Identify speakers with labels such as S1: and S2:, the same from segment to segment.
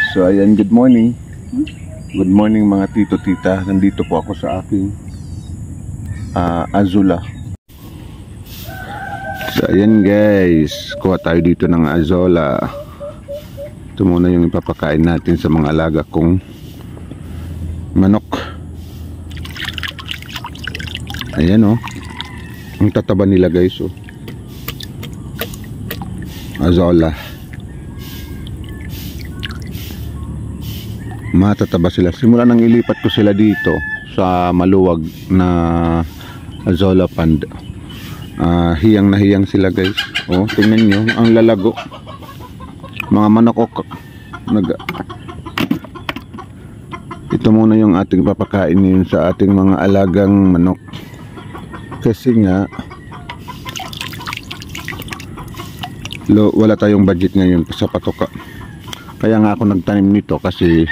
S1: So ayan, good morning. Good morning mga tito, tita. Nandito po ako sa aking Azula. So ayan guys, kuha tayo dito ng Azula. Ito muna yung ipapakain natin sa mga alaga kong manok. Ayan ang tataba nila guys Azula. Matataba sila. Simula nang ilipat ko sila dito sa maluwag na Azula pond, hiyang na hiyang sila guys. Tingnan nyo ang lalago. Mga manok ito muna yung ating papakain ngayon sa ating mga alagang manok, kasi nga wala tayong budget ngayon sa patoka. Kaya nga ako nagtanim nito, kasi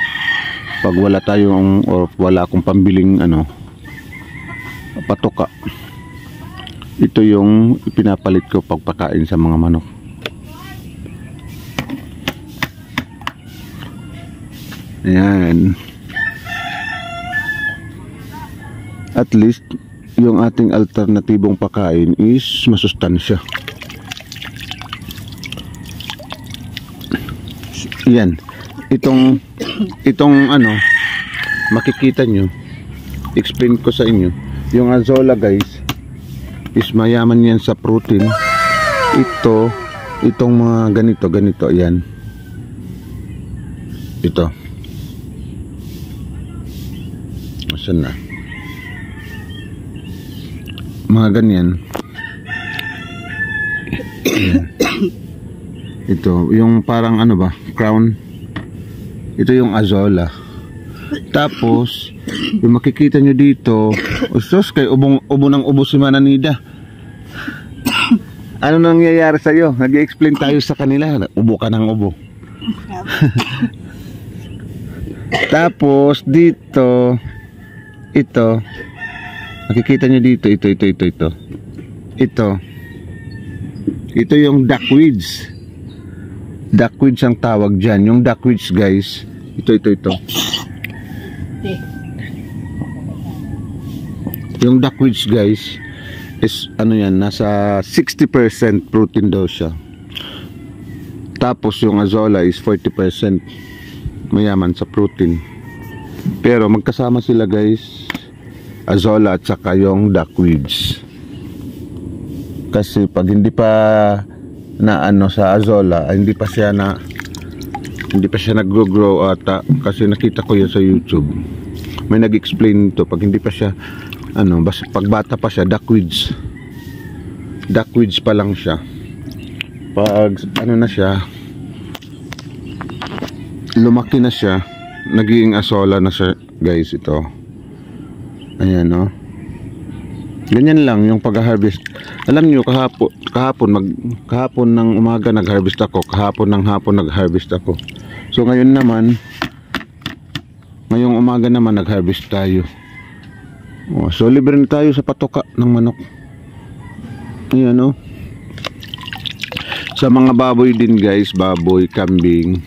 S1: pag wala tayong or wala akong pambiling patoka, ito yung pinapalit ko pagpakain sa mga manok. Ayan, at least yung ating alternatibong pakain is masustansya. Yan, itong makikita nyo, explain ko sa inyo, yung Azula guys is mayaman yan sa protein. Itong mga ganito yan, ito asan na, mga ganyan. Ito yung parang crown. Ito yung Azula. Tapos yung makikita nyo dito, usos kay ubo ng ubo si Mananida. Ano nangyayari sa'yo? Nag-i-explain tayo sa kanila. Ubo ka ng ubo. Tapos dito, ito makikita nyo dito, ito yung duckweeds. Duckweeds ang tawag dyan. Yung duckweeds guys, ito yung duckweeds guys is yan, nasa 60% protein daw siya. Tapos yung Azula is 40% mayaman sa protein. Pero magkasama sila guys, Azula at saka yung duckweeds. Kasi pag hindi pa sa Azula, hindi pa siya nag-grow ata, kasi nakita ko yun sa YouTube. May nag-explain to, pag hindi pa siya pag bata pa siya, duckweeds pa lang siya. Pag na siya, lumaki na siya, naging Azula na siya guys. Ito ayan ganyan lang yung pag-harvest. Alam nyo, kahapon ng umaga nag-harvest ako, kahapon ng hapon nag-harvest ako. So ngayong umaga naman nag-harvest tayo. So libre na tayo sa patoka ng manok. Ayan sa mga baboy din guys, baboy, kambing,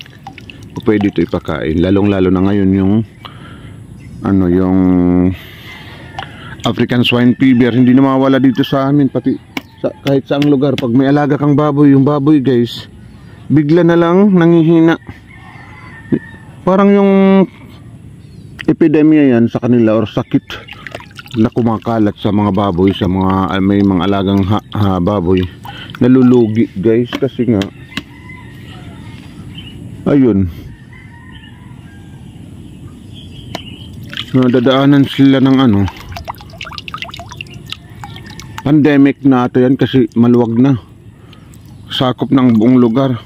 S1: pwede ito ipakain. Lalong lalo na ngayon yung yung African swine fever, hindi na mawala dito sa amin, pati kahit saang lugar. Pag may alaga kang baboy, yung baboy guys bigla na lang nangihina. Parang yung epidemya yan sa kanila, or sakit na kumakalat sa mga baboy, sa mga may mga alagang baboy, nalulugi guys. Kasi nga ayun, nadadaanan sila ng pandemic na ito yan, kasi maluwag na, sakop ng buong lugar.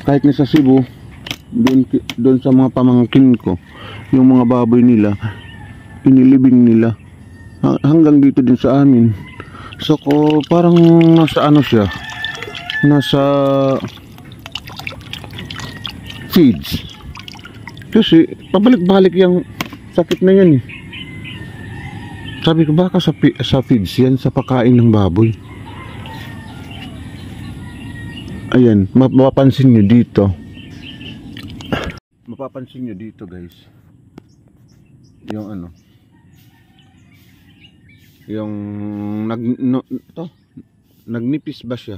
S1: Kahit na sa Cebu, doon sa mga pamangkin ko, yung mga baboy nila inilibing nila, hanggang dito din sa amin. So parang nasa siya, nasa feeds, kasi pabalik-balik yung sakit na yan Sabi ko, baka sa feeds yan, sa pakain ng baboy. Ayan, mapapansin nyo dito, mapapansin nyo dito guys, yung ano, yung nagnipis ba siya,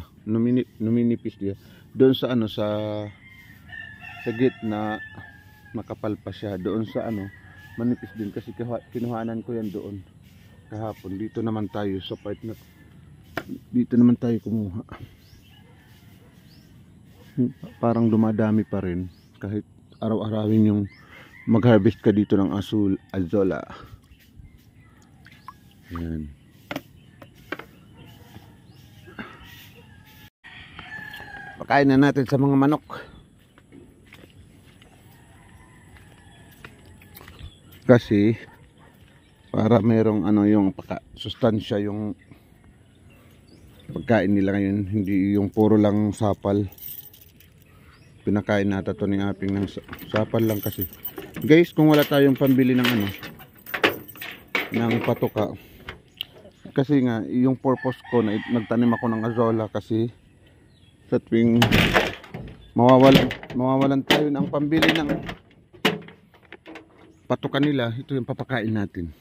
S1: numinipis dia doon sa ano, sa gitna makapal pa siya, doon sa ano manipis din kasi kinuhanan ko yan doon kahapon. Dito naman tayo sa part na dito naman tayo kumuha. Parang dumadami pa rin kahit araw-arawin yung mag-harvest ka dito ng azolla. Ayan. Pakain na natin sa mga manok. Kasi para merong ano, yung sustansya yung pagkain nila ngayon, hindi yung puro lang sapal. Pinakain nata to ng aping ng sapal lang kasi. Guys, kung wala tayong pambili ng ano, ng patuka, kasi nga yung purpose ko na nagtanim ako ng azolla kasi sa tuwing mawawalan tayo ng pambili ng patuka nila, ito yung papakain natin.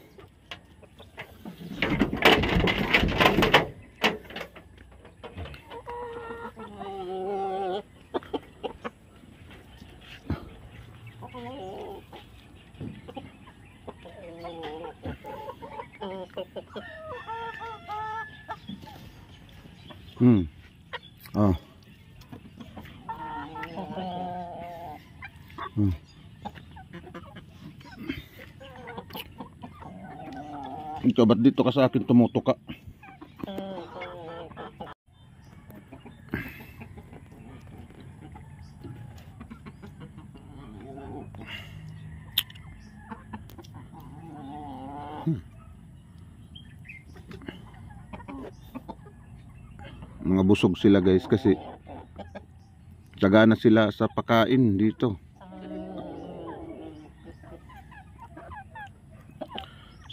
S1: Oh. Ito, ba't dito ka sa akin tumutuka? Mga busog sila guys kasi sagana sila sa pakain dito.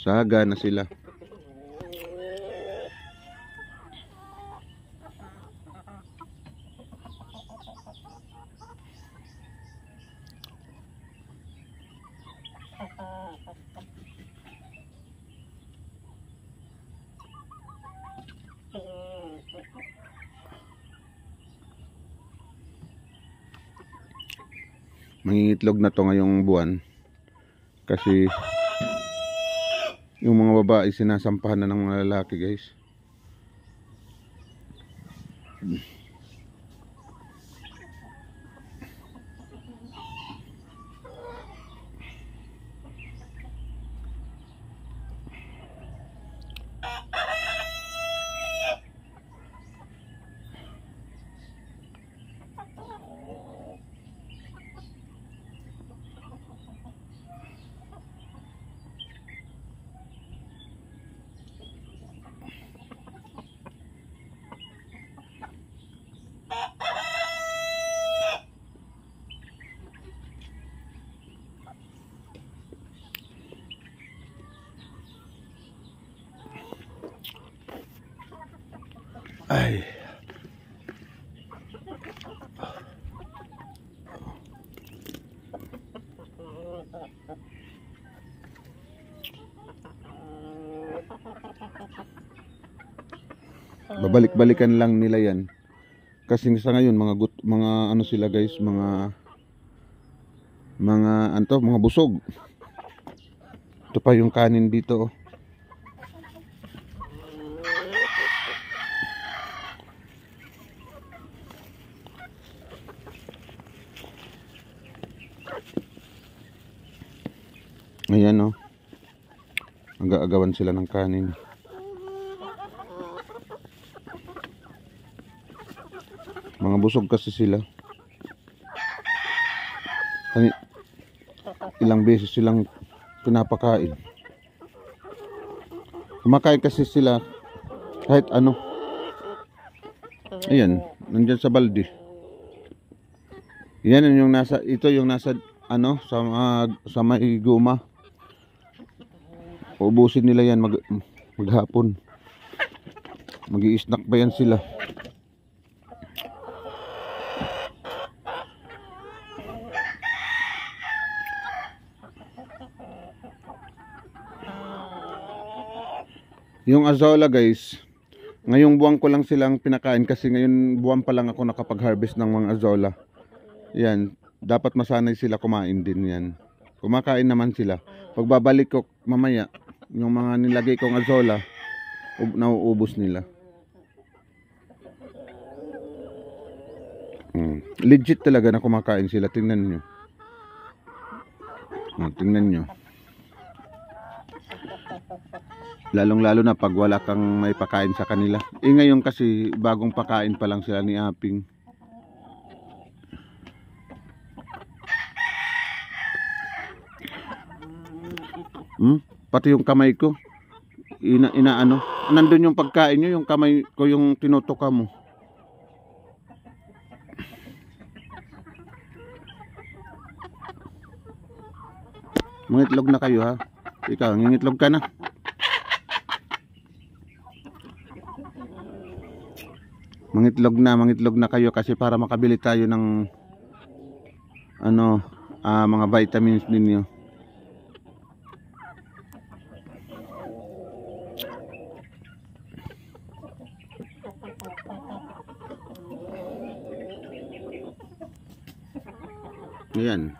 S1: Sagana sila. Mangingitlog na to ngayong buwan kasi yung mga babae sinasampahan na ng mga lalaki guys. Ay. Babalik-balikan lang nila yan. Kasi sa ngayon mga ano sila guys, mga mga busog. Ito pa yung kanin dito. Ayan oh. Aga-agawan sila ng kanin. Mga busog kasi sila. Ilang beses silang pinapakain. Kumakain kasi sila kahit ano. Ayan, nandyan sa balde. Yan yung nasa, ito yung nasa ano, sa may guma. Uubusin nila yan maghapon. Mag-i-snack pa yan sila. Yung Azolla guys, ngayong buwan ko lang silang pinakain kasi ngayon buwan pa lang ako nakapag-harvest ng mga Azolla. Yan, dapat masanay sila kumain din yan. Kumakain naman sila. Pagbabalik ko mamaya, yung mga nilagay kong Azolla, nauubos nila. Legit talaga na kumakain sila. Tingnan nyo. Tingnan nyo. Lalong lalo na pag wala kang may pakain sa kanila. Ngayon kasi bagong pakain pa lang sila ni Aping. Pati yung kamay ko inaano, nandun yung pagkain nyo, yung kamay ko yung tinutuka mo. Mangitlog na kayo ha. Ikaw, ngingitlog ka na. Mangitlog na kayo kasi para makabili tayo ng mga vitamins ninyo. Ayan.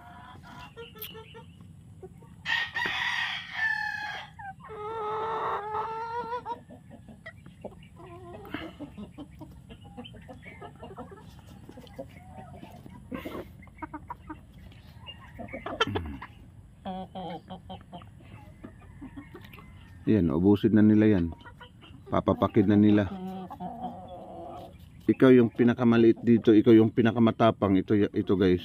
S1: Yan, ubusin na nila yan. Papapakid na nila. Ikaw yung pinakamaliit dito, ikaw yung pinakamatapang. Ito guys.